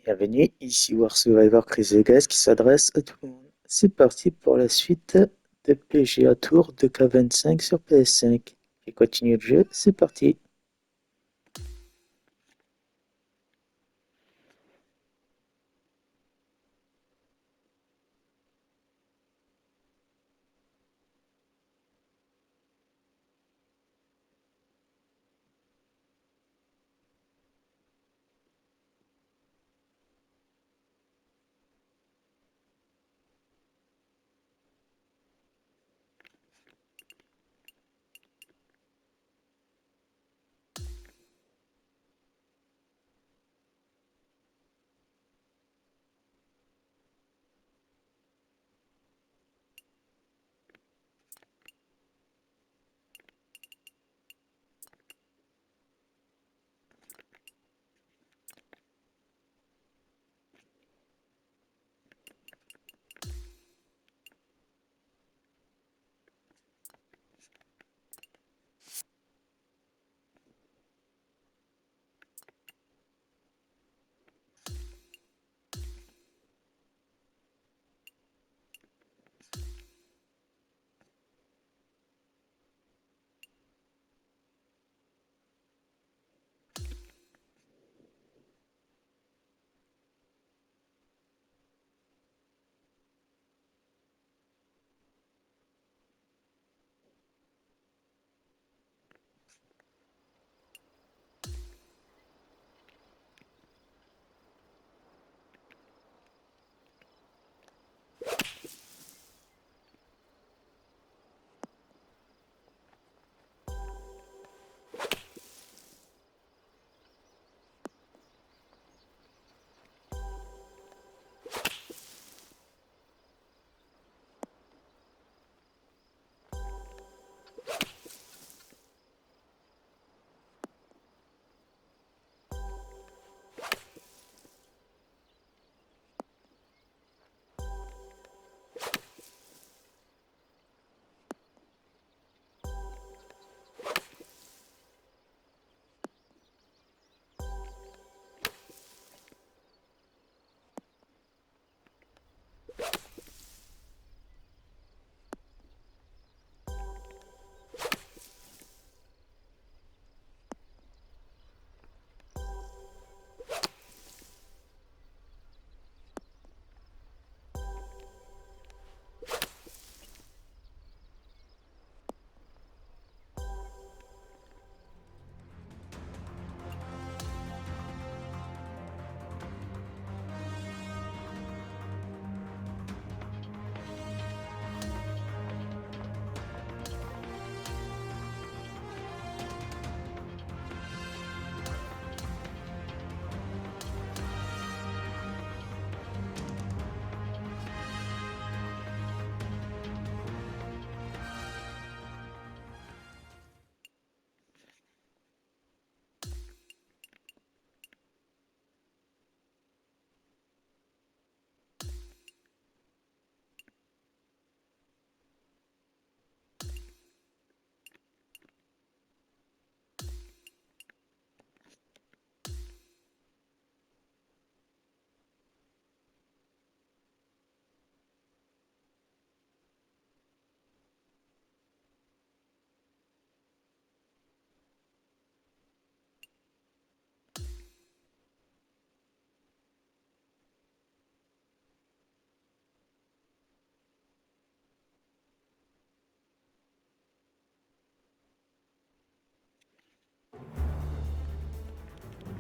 Bienvenue, ici War Survivor Chris Vegas qui s'adresse à tout le monde. C'est parti pour la suite de PGA Tour 2K25 sur PS5. Et continue le jeu, c'est parti.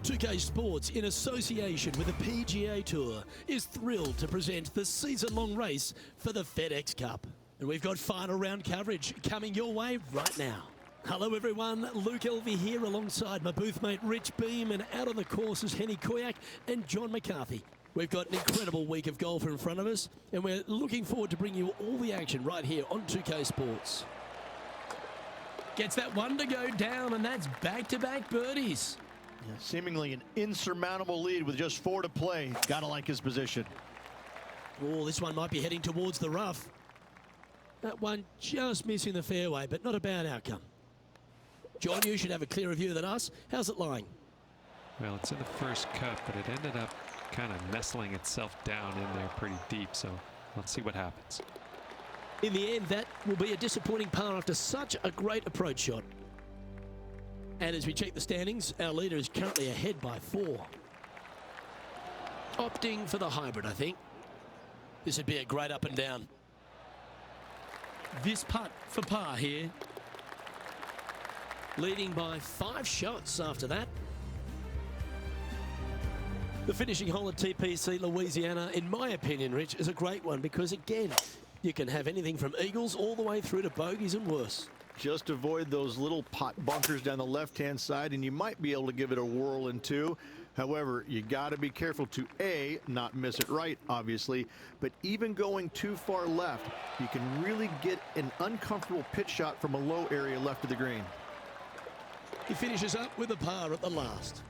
G.O.A.T Sports, in association with the PGA Tour, is thrilled to present the season-long race for the FedEx Cup. And we've got final round coverage coming your way right now. Hello everyone, Luke Elvey here alongside my booth mate Rich Beam, and out on the course is Henny Koyak and John McCarthy. We've got an incredible week of golf in front of us, and we're looking forward to bring you all the action right here on G.O.A.T Sports. Gets that one to go down, and that's back-to-back birdies. Yeah, seemingly an insurmountable lead with just 4 to play. Gotta like his position. Oh, this one might be heading towards the rough. That one just missing the fairway, but not a bad outcome. John, you should have a clearer view than us. How's it lying? Well, it's in the first cut, but it ended up kind of nestling itself down in there pretty deep. So let's see what happens. In the end, that will be a disappointing par after such a great approach shot. And as we check the standings, our leader is currently ahead by 4. Opting for the hybrid, I think. This would be a great up and down. This putt for par here. Leading by 5 shots after that. The finishing hole at TPC Louisiana, in my opinion, Rich, is a great one because, again, you can have anything from eagles all the way through to bogeys and worse. Just avoid those little pot bunkers down the left-hand side, and you might be able to give it a whirl in 2. However, you got to be careful to, A, not miss it right, obviously, but even going too far left, you can really get an uncomfortable pitch shot from a low area left of the green. He finishes up with a par at the last.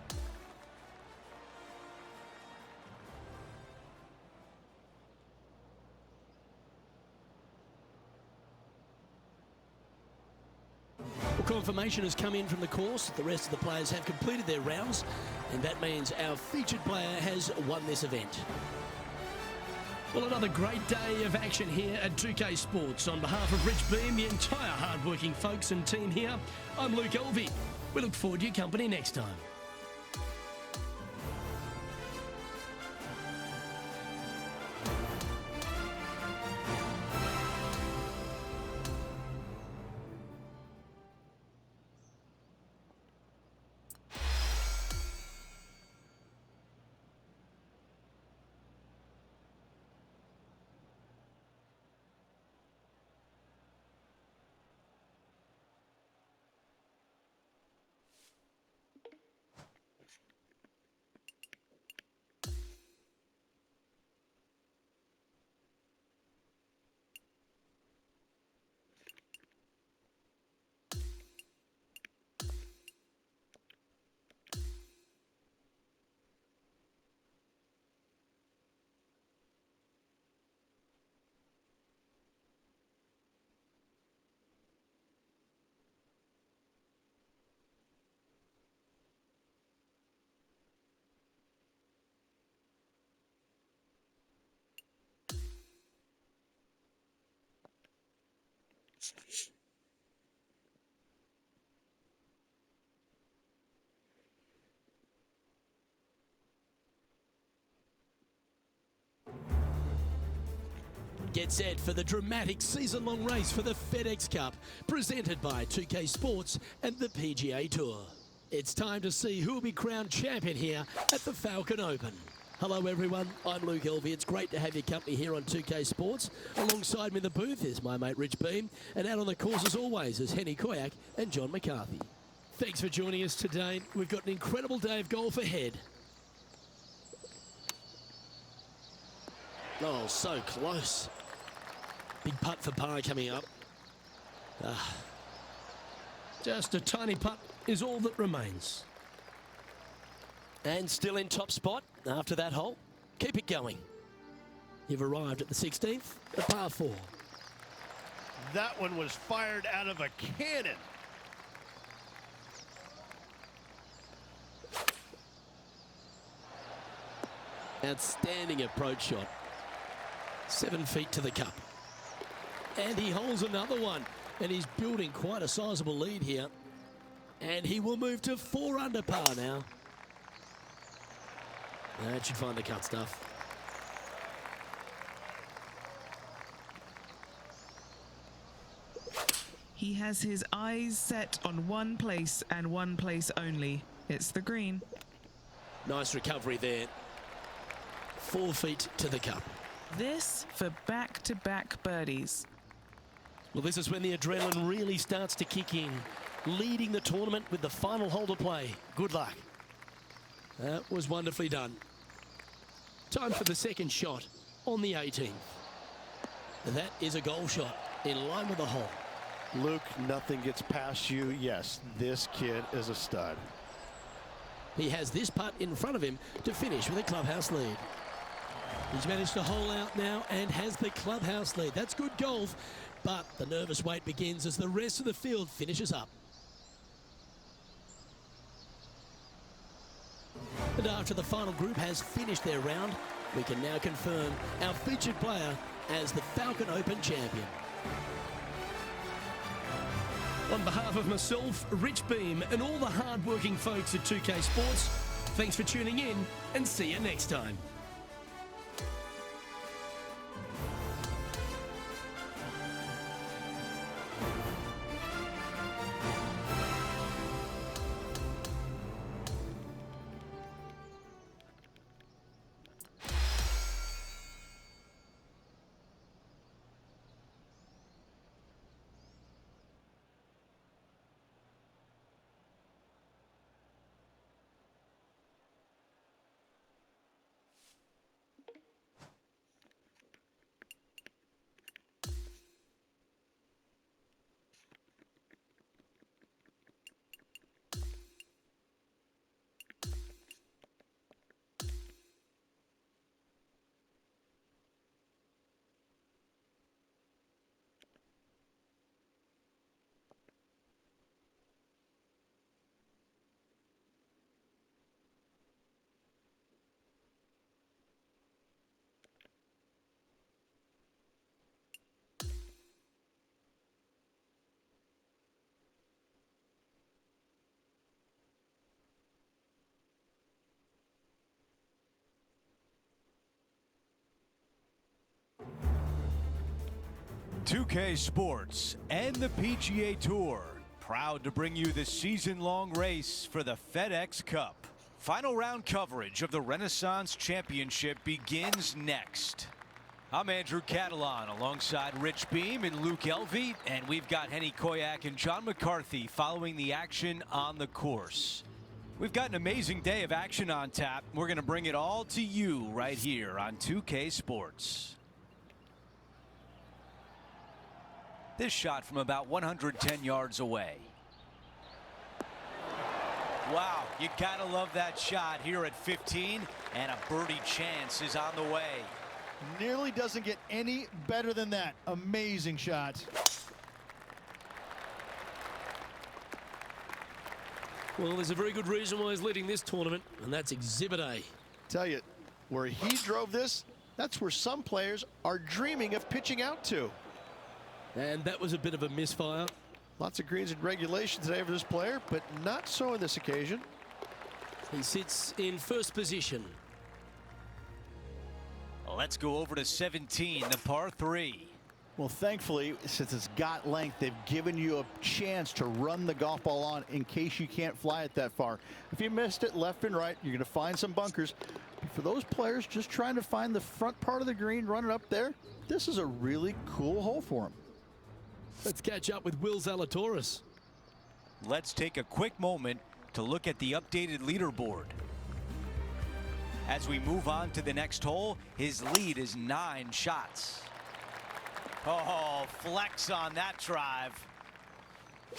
Confirmation has come in from the course. The rest of the players have completed their rounds, and that means our featured player has won this event. Well, another great day of action here at 2K Sports. On behalf of Rich Beam, the entire hard-working folks and team here, I'm Luke Elvey. We look forward to your company next time. Get set for the dramatic season-long race for the FedEx Cup, presented by 2K Sports and the PGA Tour. It's time to see who will be crowned champion here at the Falcon Open. Hello everyone, I'm Luke Elvey. It's great to have your company here on 2K Sports. Alongside me in the booth is my mate Rich Beam, and out on the course as always is Henny Koyak and John McCarthy. Thanks for joining us today. We've got an incredible day of golf ahead. Oh, so close. Big putt for par coming up. Just a tiny putt is all that remains. And still in top spot after that hole. Keep it going. You've arrived at the 16th, a par 4. That one was fired out of a cannon. Outstanding approach shot. 7 feet to the cup. And he holds another one. And he's building quite a sizable lead here. And he will move to 4 under par now. That should find the cut stuff. He has his eyes set on one place and one place only. It's the green. Nice recovery there. 4 feet to the cup. This for back-to-back birdies. Well, this is when the adrenaline really starts to kick in. Leading the tournament with the final hole to play. Good luck. That was wonderfully done. Time for the second shot on the 18th. That is a goal shot in line with the hole. Luke, nothing gets past you. Yes, this kid is a stud. He has this putt in front of him to finish with a clubhouse lead. He's managed to hole out now and has the clubhouse lead. That's good golf, but the nervous wait begins as the rest of the field finishes up. And after the final group has finished their round, we can now confirm our featured player as the Falcon Open champion. On behalf of myself, Rich Beam, and all the hard-working folks at 2K Sports, thanks for tuning in, and see you next time. .2K Sports and the PGA Tour, proud to bring you the season-long race for the FedEx Cup. Final round coverage of the Renaissance Championship begins next. I'm Andrew Catalan alongside Rich Beam and Luke Elvey, and we've got Henny Koyak and John McCarthy following the action on the course. We've got an amazing day of action on tap. We're going to bring it all to you right here on 2K Sports. This shot from about 110 yards away. Wow, you gotta love that shot here at 15, and a birdie chance is on the way. Nearly doesn't get any better than that. Amazing shot. Well, there's a very good reason why he's leading this tournament, and that's Exhibit A. Tell you, where he drove this, that's where some players are dreaming of pitching out to. And that was a bit of a misfire. Lots of greens in regulation today for this player, but not so on this occasion. He sits in first position. Let's go over to 17, the par 3. Well, thankfully, since it's got length, they've given you a chance to run the golf ball on in case you can't fly it that far. If you missed it left and right, you're going to find some bunkers. But for those players just trying to find the front part of the green, run it up there, this is a really cool hole for them. Let's catch up with Will Zalatoris. Let's take a quick moment to look at the updated leaderboard. As we move on to the next hole, his lead is 9 shots. Oh, flex on that drive.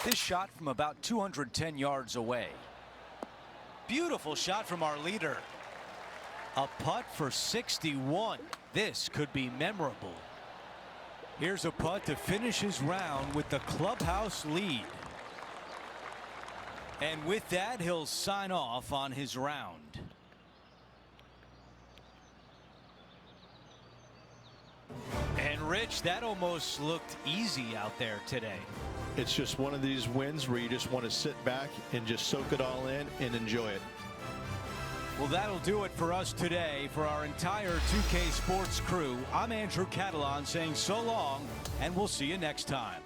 This shot from about 210 yards away. Beautiful shot from our leader. A putt for 61. This could be memorable. Here's a putt to finish his round with the clubhouse lead. And with that, he'll sign off on his round. And Rich, that almost looked easy out there today. It's just one of these wins where you just want to sit back and just soak it all in and enjoy it. Well, that'll do it for us today. For our entire 2K Sports crew, I'm Andrew Catalan saying so long, and we'll see you next time.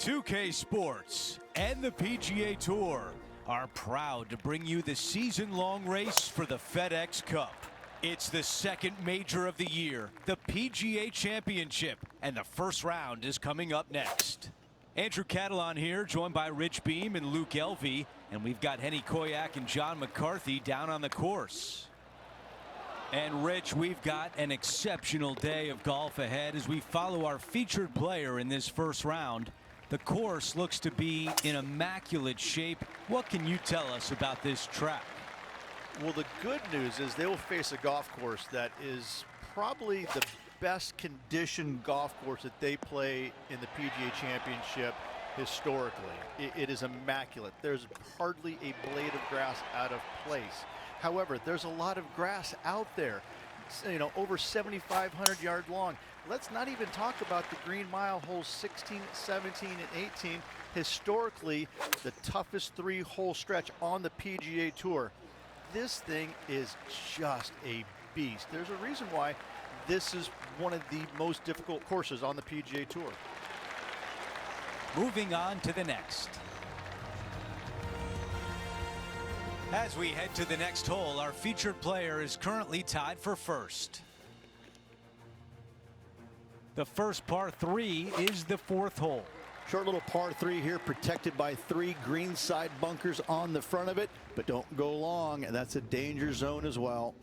2K Sports and the PGA Tour are proud to bring you the season-long race for the FedEx Cup. It's the second major of the year, the PGA Championship, and the first round is coming up next. Andrew Catalan here, joined by Rich Beam and Luke Elvey, and we've got Henny Koyak and John McCarthy down on the course. And Rich, we've got an exceptional day of golf ahead as we follow our featured player in this first round. The course looks to be in immaculate shape. What can you tell us about this track? Well, the good news is they will face a golf course that is probably the best conditioned golf course that they play in the PGA Championship historically. It is immaculate. There's hardly a blade of grass out of place. However, there's a lot of grass out there, you know, over 7,500 yards long. Let's not even talk about the green mile holes 16, 17, and 18. Historically, the toughest 3-hole stretch on the PGA Tour. This thing is just a beast. There's a reason why this is one of the most difficult courses on the PGA Tour. Moving on to the next. As we head to the next hole, our featured player is currently tied for first. The first par 3 is the 4th hole. Short little par 3 here, protected by 3 greenside bunkers on the front of it, but don't go long, and that's a danger zone as well.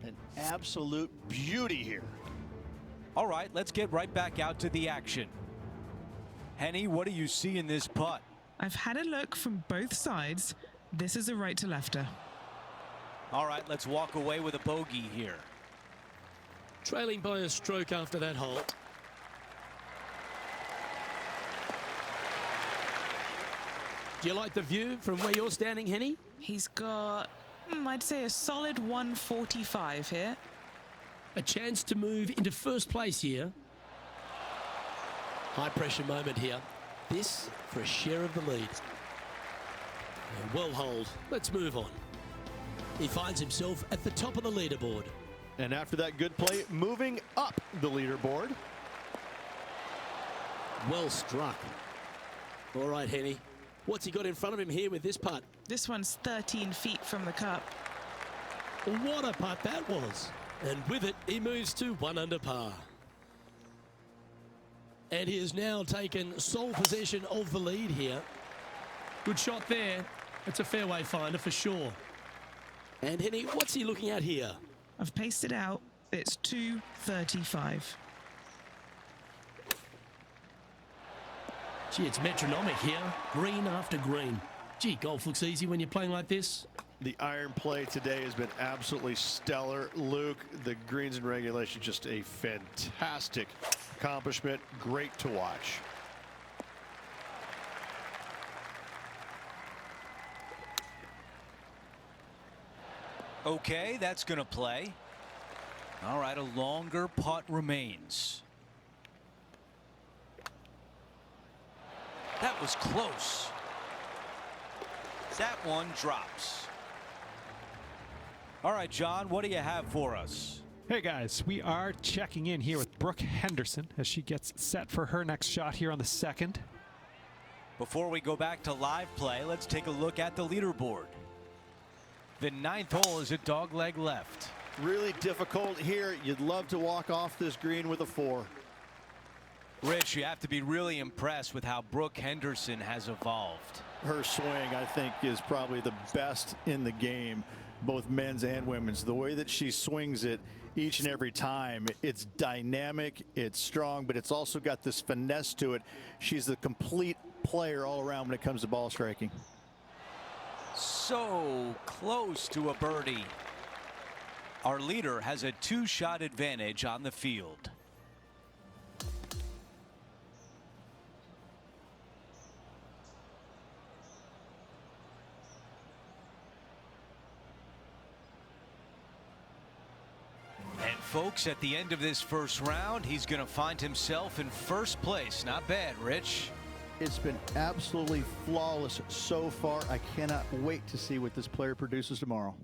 An absolute beauty here. All right, let's get right back out to the action. Henny, what do you see in this putt? I've had a look from both sides. This is a right to lefter. All right, let's walk away with a bogey here. Trailing by a stroke after that hole. Do you like the view from where you're standing, Henny? He's got, I'd say, a solid 145 here. A chance to move into first place here. High pressure moment here. This for a share of the lead. Well hold. Let's move on. He finds himself at the top of the leaderboard. And after that good play, moving up the leaderboard. Well struck. All right, Henny. What's he got in front of him here with this putt? This one's 13 feet from the cup. What a putt that was. And with it, he moves to 1 under par. And he has now taken sole possession of the lead here. Good shot there. It's a fairway finder for sure. And Henny, what's he looking at here? I've paced it out. It's 235. Gee, it's metronomic here. Green after green. Gee, golf looks easy when you're playing like this. The iron play today has been absolutely stellar. Luke, the greens and regulation, just a fantastic accomplishment. Great to watch. Okay, that's going to play. All right, a longer putt remains. That was close. That one drops. All right, John, what do you have for us? Hey guys, we are checking in here with Brooke Henderson as she gets set for her next shot here on the 2nd. Before we go back to live play, let's take a look at the leaderboard. The 9th hole is a dogleg left. Really difficult here. You'd love to walk off this green with a 4. Rich, you have to be really impressed with how Brooke Henderson has evolved. Her swing, I think, is probably the best in the game, both men's and women's. The way that she swings it each and every time, it's dynamic, it's strong, but it's also got this finesse to it. She's a complete player all around when it comes to ball striking. So close to a birdie. Our leader has a 2-shot advantage on the field. And folks, at the end of this first round, he's going to find himself in first place. Not bad, Rich. It's been absolutely flawless so far. I cannot wait to see what this player produces tomorrow.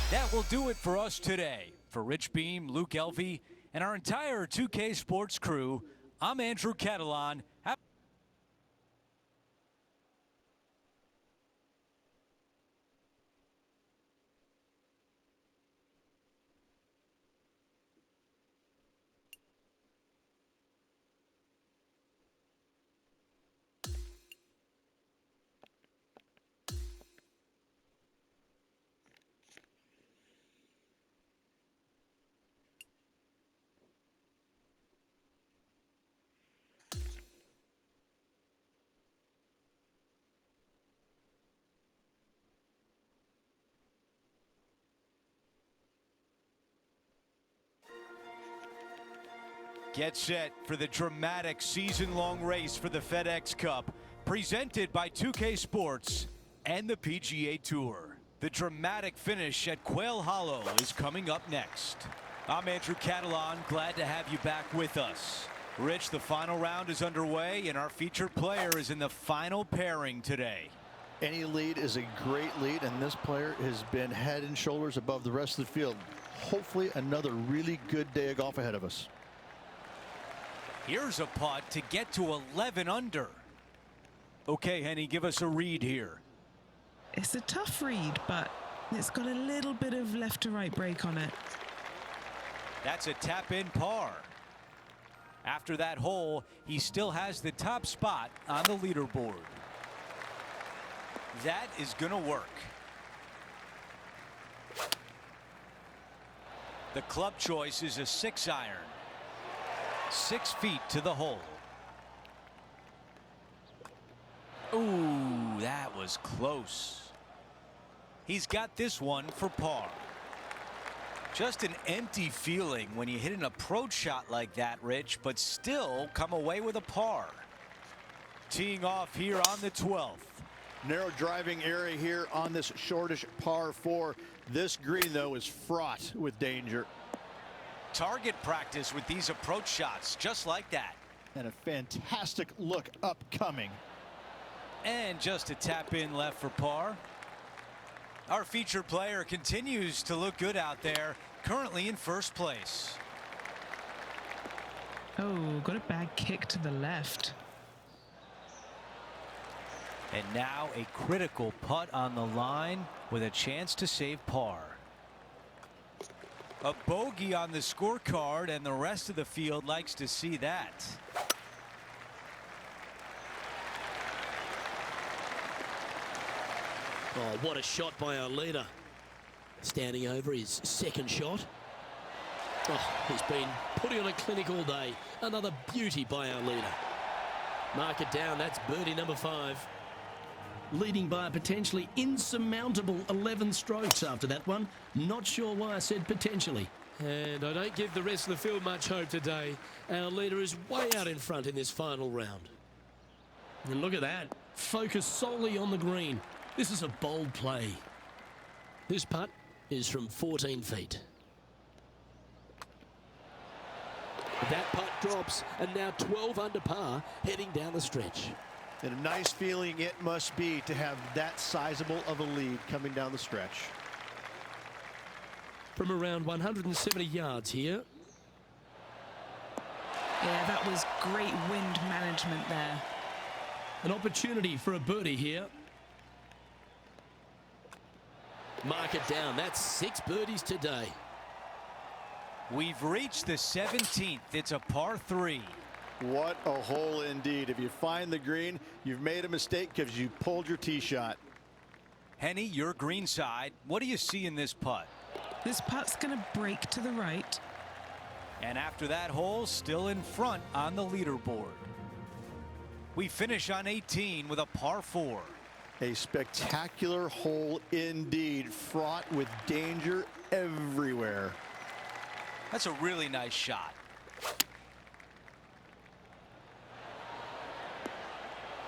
That will do it for us today. For Rich Beam, Luke Elvey, and our entire 2K Sports crew, I'm Andrew Catalan. Get set for the dramatic season-long race for the FedEx Cup, presented by 2K Sports and the PGA Tour. The dramatic finish at Quail Hollow is coming up next. I'm Andrew Catalan, glad to have you back with us. Rich, the final round is underway, and our featured player is in the final pairing today. Any lead is a great lead, and this player has been head and shoulders above the rest of the field. Hopefully another really good day of golf ahead of us. Here's a putt to get to 11 under. Okay, Henny, give us a read here. It's a tough read, but it's got a little bit of left to right break on it. That's a tap-in par. After that hole, he still has the top spot on the leaderboard. That is going to work. The club choice is a 6-iron. 6 feet to the hole. Ooh, that was close. He's got this one for par. Just an empty feeling when you hit an approach shot like that, Rich, but still come away with a par. Teeing off here on the 12th. Narrow driving area here on this shortish par 4. This green, though, is fraught with danger. Target practice with these approach shots, just like that. And a fantastic look upcoming. And just a tap in left for par. Our featured player continues to look good out there, currently in first place. Oh, got a bad kick to the left. And now a critical putt on the line with a chance to save par. A bogey on the scorecard, and the rest of the field likes to see that. Oh, what a shot by our leader. Standing over his second shot. Oh, he's been putting on a clinic all day. Another beauty by our leader. Mark it down. That's birdie number 5. Leading by a potentially insurmountable 11 strokes after that one. Not sure why I said potentially. And I don't give the rest of the field much hope today. Our leader is way out in front in this final round. And look at that. Focus solely on the green. This is a bold play. This putt is from 14 feet. That putt drops, and now 12 under par, heading down the stretch. And a nice feeling it must be to have that sizable of a lead coming down the stretch. From around 170 yards here. Yeah, that was great wind management there. An opportunity for a birdie here. Mark it down. That's 6 birdies today. We've reached the 17th. It's a par 3. What a hole indeed. If you find the green, you've made a mistake because you pulled your tee shot. Henny, your green side. What do you see in this putt? This putt's going to break to the right. And after that hole, still in front on the leaderboard. We finish on 18 with a par 4. A spectacular hole indeed, fraught with danger everywhere. That's a really nice shot.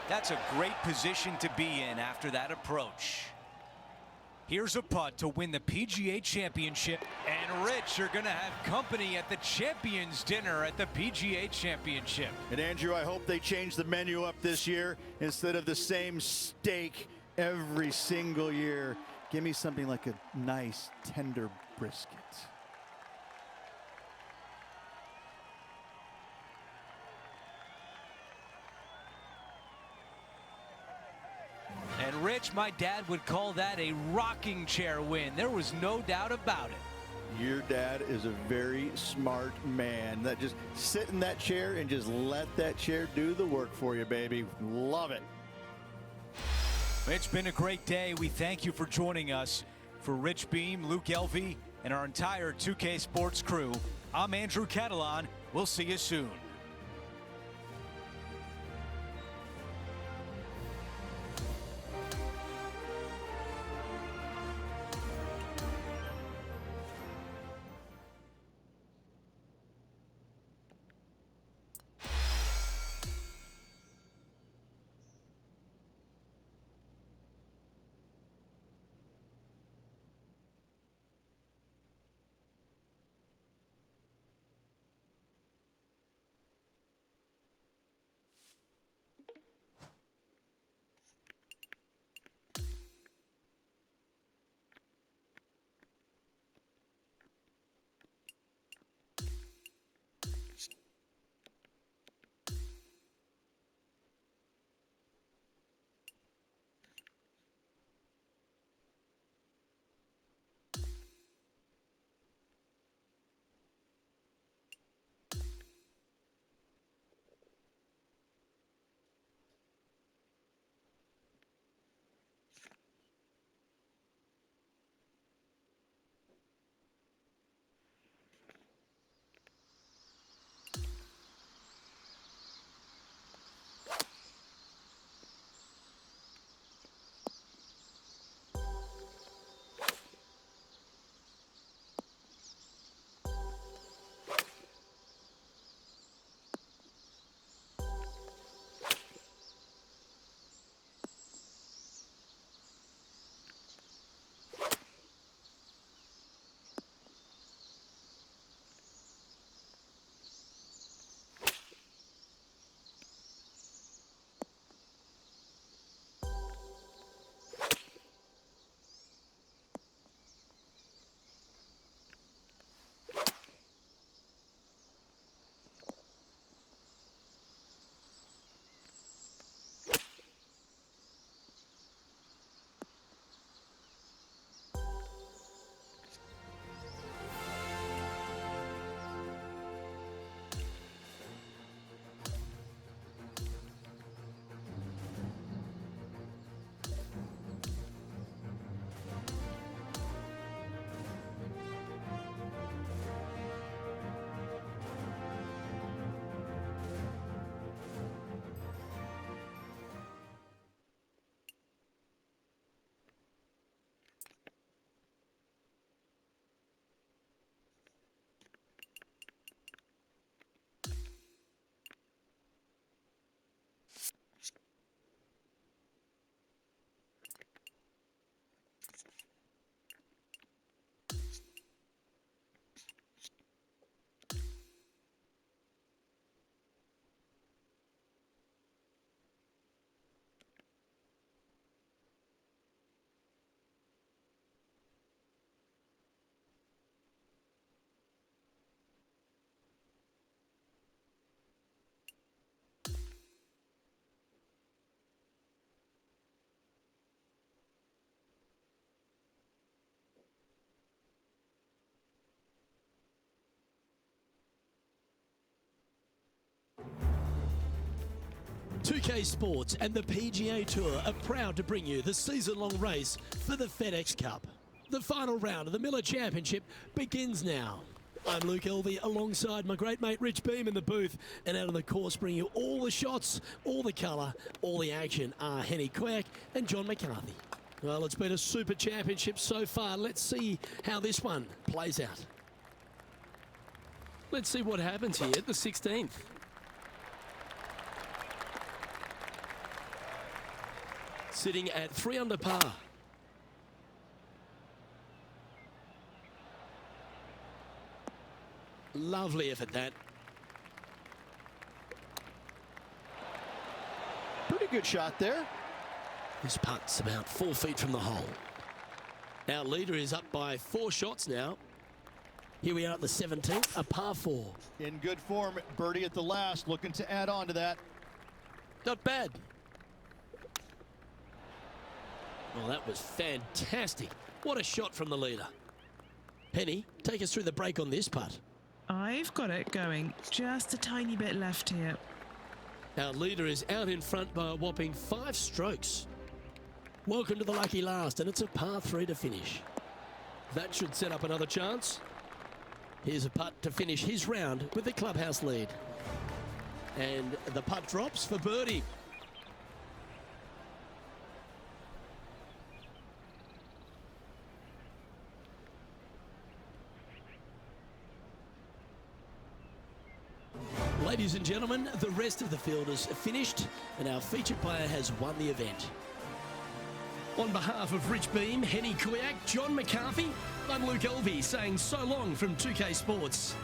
That's a great position to be in after that approach. Here's a putt to win the PGA Championship. And Rich, you're going to have company at the Champions Dinner at the PGA Championship. And Andrew, I hope they change the menu up this year instead of the same steak every single year. Give me something like a nice tender brisket. Rich, my dad would call that a rocking chair win. There was no doubt about it. Your dad is a very smart man. That just sit in that chair and just let that chair do the work for you, baby. Love it. It's been a great day. We thank you for joining us. For Rich Beam, Luke Elvey, and our entire 2K Sports crew, I'm Andrew Catalan. We'll see you soon. .2K Sports and the PGA Tour are proud to bring you the season-long race for the FedEx Cup. The final round of the Miller Championship begins now. I'm Luke Elvey alongside my great mate Rich Beam in the booth, and out on the course bringing you all the shots, all the colour, all the action are Henny Quirk and John McCarthy. Well, it's been a super championship so far. Let's see how this one plays out. Let's see what happens here at the 16th. Sitting at 3 under par. Lovely effort, that. Pretty good shot there. This putt's about 4 feet from the hole. Our leader is up by 4 shots now. Here we are at the 17th, a par 4. In good form, birdie at the last, looking to add on to that. Not bad. Oh, that was fantastic. What a shot from the leader. Penny, take us through the break on this putt. I've got it going just a tiny bit left here. Our leader is out in front by a whopping 5 strokes. Welcome to the lucky last, and it's a par 3 to finish. That should set up another chance. Here's a putt to finish his round with the clubhouse lead. And the putt drops for birdie. Ladies and gentlemen, the rest of the field is finished and our featured player has won the event. On behalf of Rich Beam, Henny Kuyak, John McCarthy, I'm Luke Elvey saying so long from 2K Sports.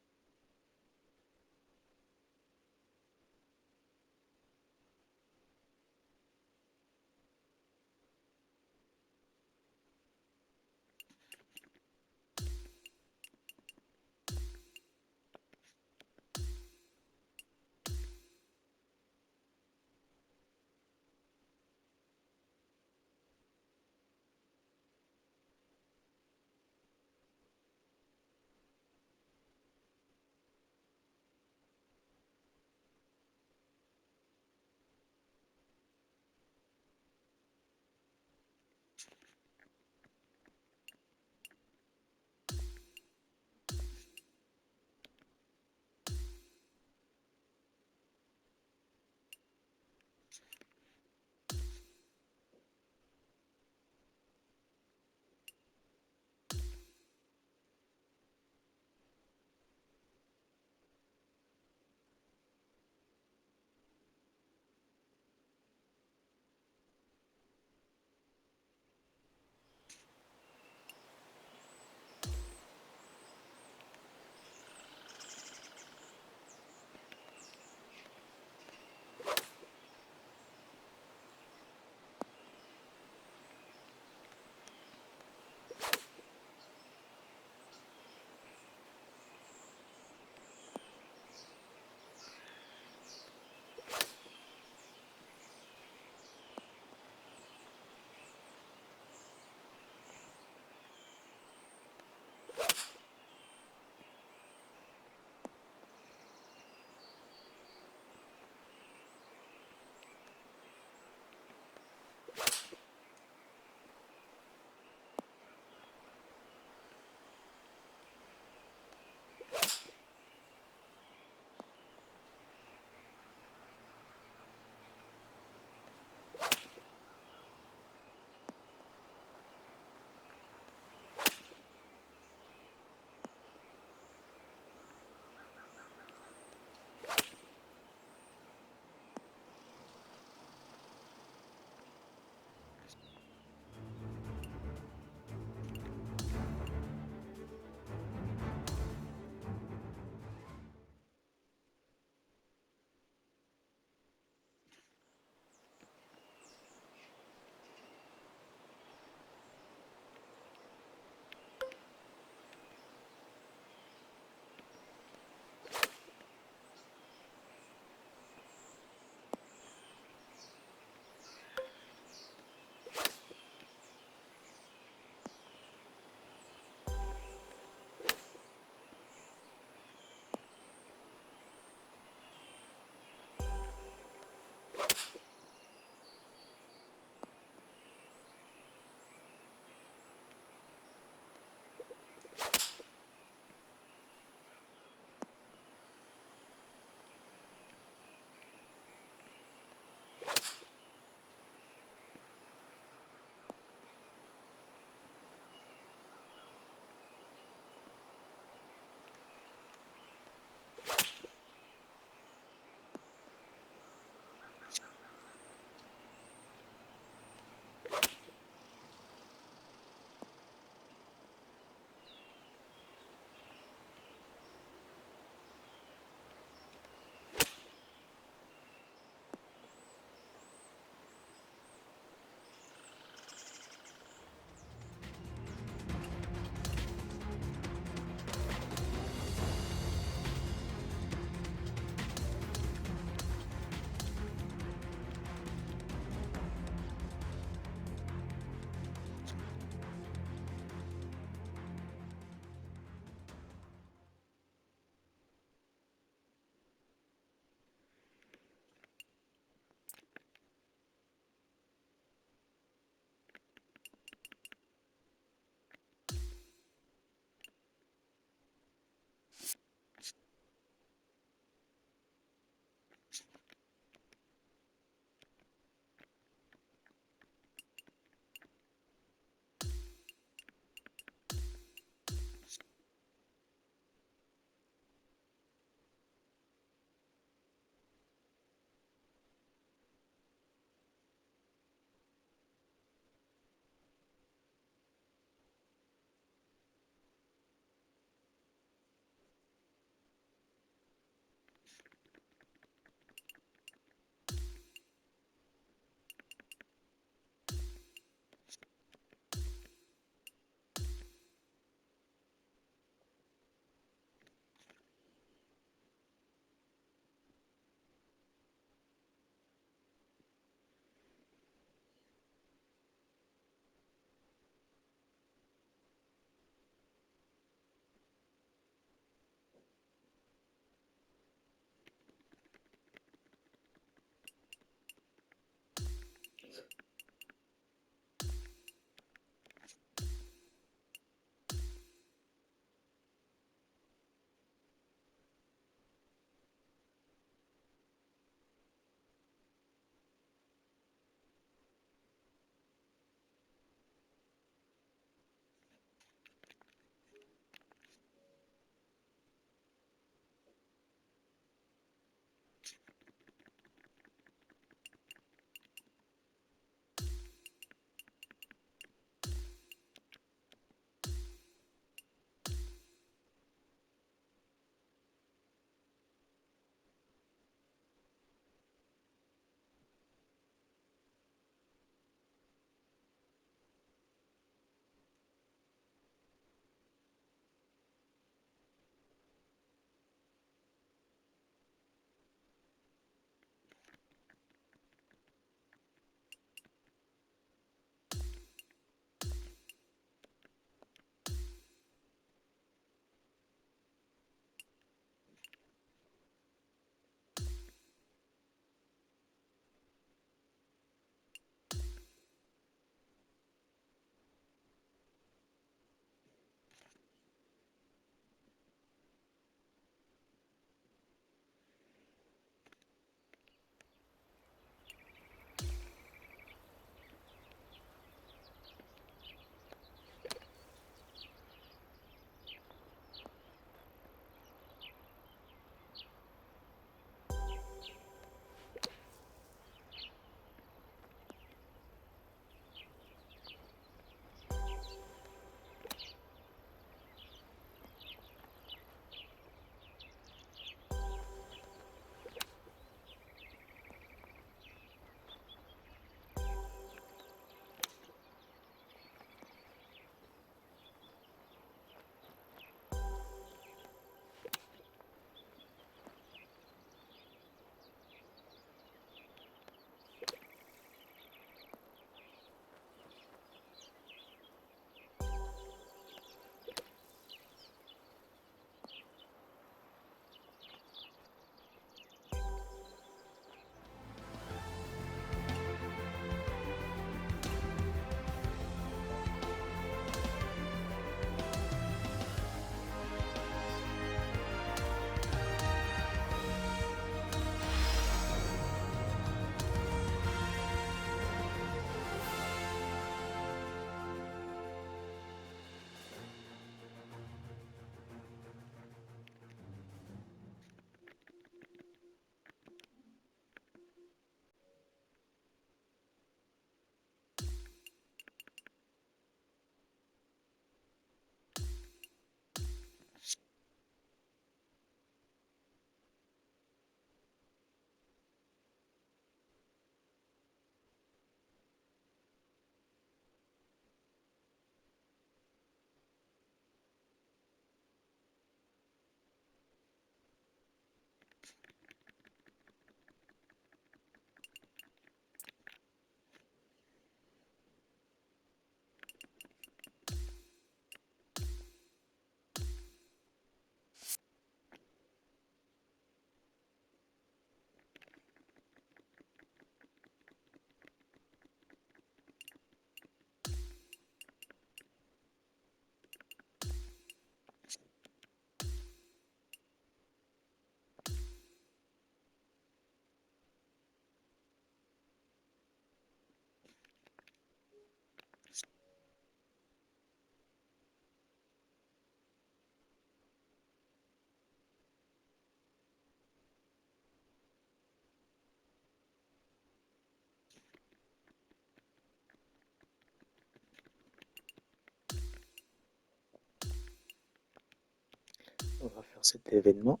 On va faire cet événement.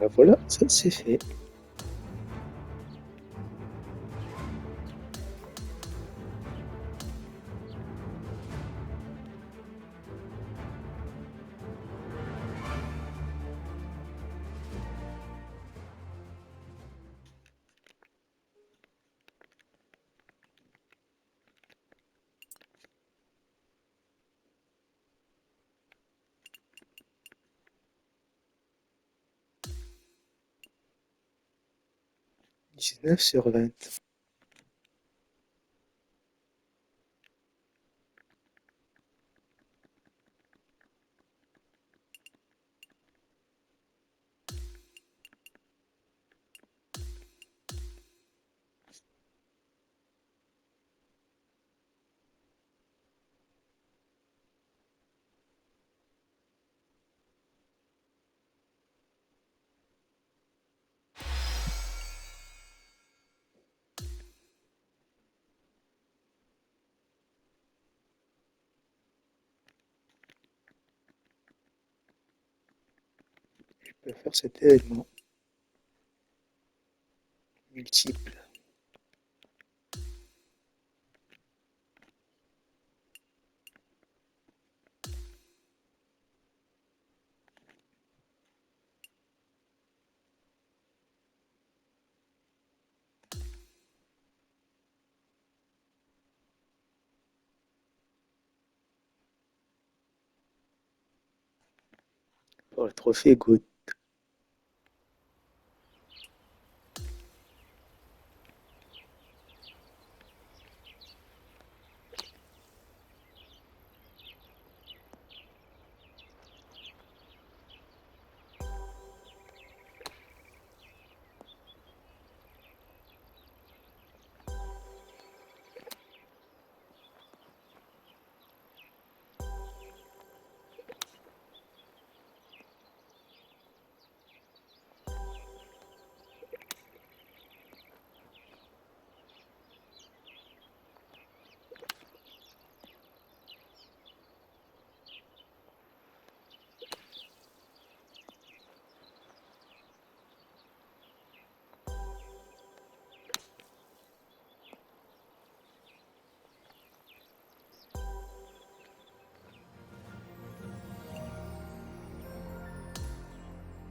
Ben voilà, ça c'est fait. Dix-neuf sur 20. Je peux faire cet événement multiple. Pour le trophée G.O.A.T.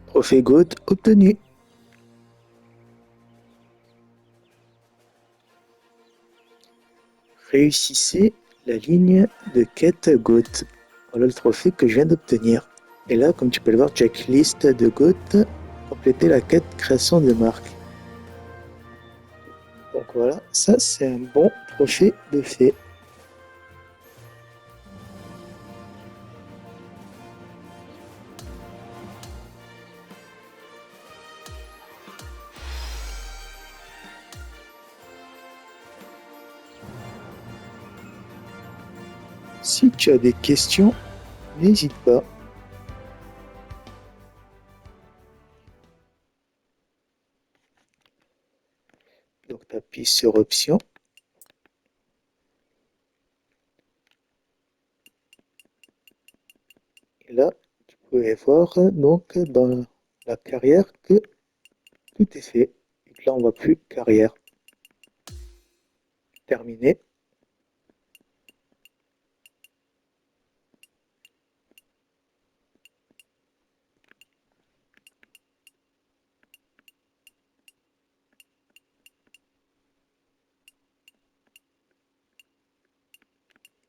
Trophée G.O.A.T. obtenu. Réussissez la ligne de quête G.O.A.T. Voilà le trophée que je viens d'obtenir. Et là, comme tu peux le voir, checklist de G.O.A.T. Compléter la quête création de marque. Donc voilà, ça c'est un bon trophée de fait. Si tu as des questions, n'hésite pas. Donc tu appuies sur Options. Et là, tu pouvais voir donc dans la carrière que tout est fait. Donc là, on voit plus carrière. Terminé.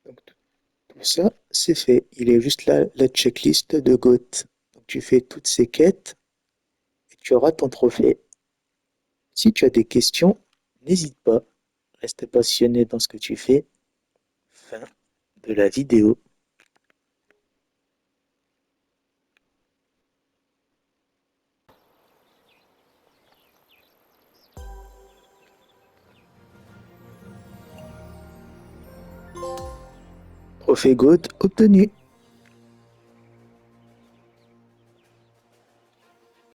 Donc tout ça, c'est fait. Il est juste là la checklist de G.O.A.T. Donc tu fais toutes ces quêtes et tu auras ton trophée. Si tu as des questions, n'hésite pas. Reste passionné dans ce que tu fais. Fin de la vidéo. Trophée G.O.A.T obtenu.